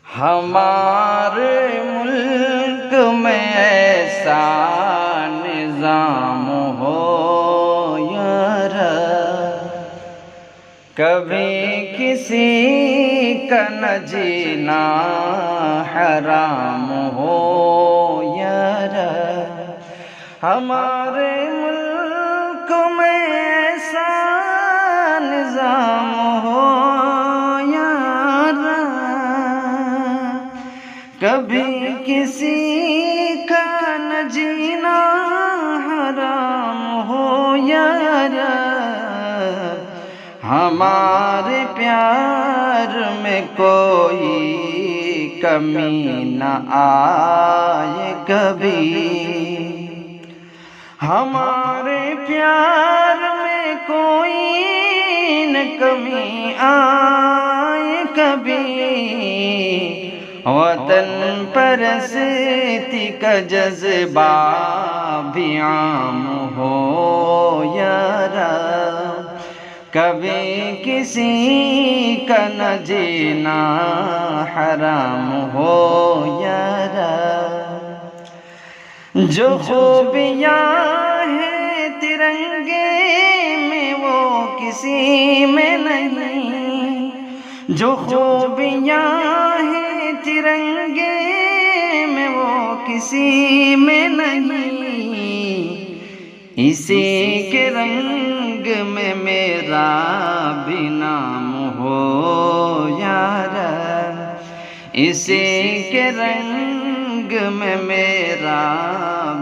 ہمارے ملک میں ایسا نظام ہو یار، کبھی کسی کا نہ جینا حرام ہو یار، ہمارے ملک میں ایسا نظام ہو یار، کبھی کسی کا نہ جینا حرام ہو یار، ہمارے پیار میں کوئی کمی نہ آئے کبھی، ہمارے پیار میں کوئی نہ کمی آئے کبھی، وطن پرستی کا جذبہ بھی عام ہو یار، کبھی کسی کا نہ جینا حرام ہو یار، جو خوبیاں ہیں ترنگے میں وہ کسی میں نہیں، جو خوبیاں ہیں ترنگے میں وہ کسی میں نہیں، اسی کے رنگ میں میرا بھی نام ہو یار، اسی کے رنگ میں میرا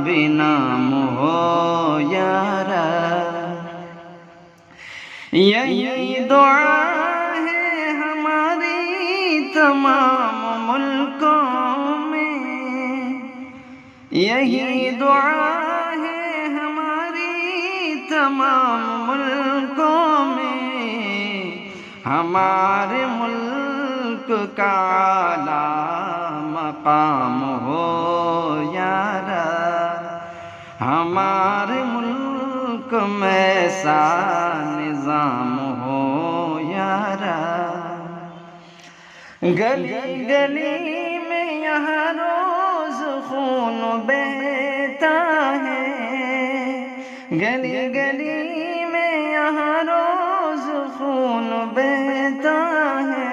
بھی نام ہو یار، یہی دعا ہے ہماری تمام ملکوں میں، یہی دعا ہے ہماری تمام ملکوں میں، ہمارے ملک کا اعلیٰ مقام ہو یار، ہمارے ملک میں ایسا نظام ہو یار، گلی گلی میں یہاں روز خون بہتا ہے، گلی گلی میں یہاں روز خون بہتا ہے،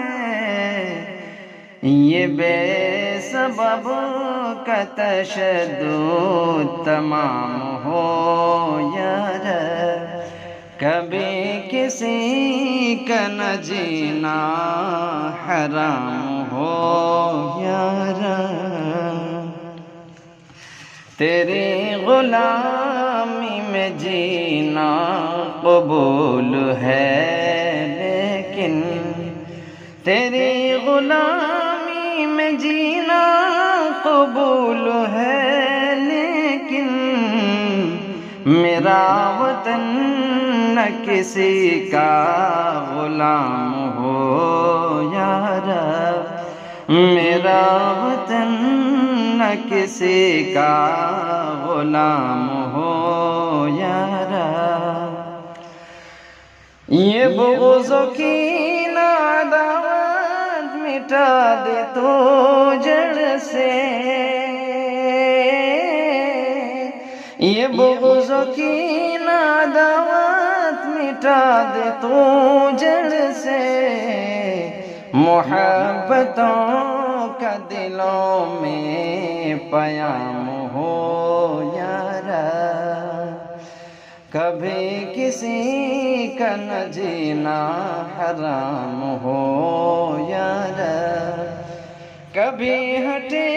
یہ بے سبب کا تشدد تمام ہو یار، کبھی کسی کا نہ جینا حرام ہو یار، تیری غلامی میں جینا قبول ہے لیکن، تیری غلامی میں جینا قبول ہے لیکن، میرا وطن نہ کسی کا غلام ہو یار، میرا وطن نہ کسی کا غلام ہو یار، یہ بغض و کینہ عداوت مٹا دے تو جڑ سے، یہ بغض و کینہ عداوت مٹا دے تو جڑ سے، محبتوں کا دلوں میں پیام ہو یار، کبھی کسی کا نہ جینا حرام ہو یار، کبھی ہٹے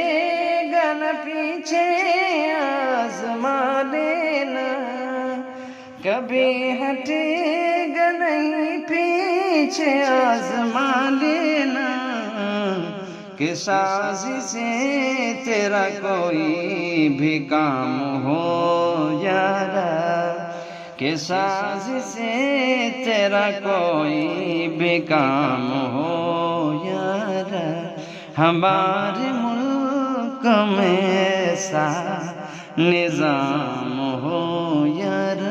گا نہ پیچھے آزما لینا، کبھی ہٹے گا نہیں پیچھے آزما لینا، کہ سازی سے تیرا کوئی بھی کام ہو یار، کہ سازی سے تیرا کوئی بھی کام ہو یار، ہمارے ملک میں ایسا نظام ہو یار۔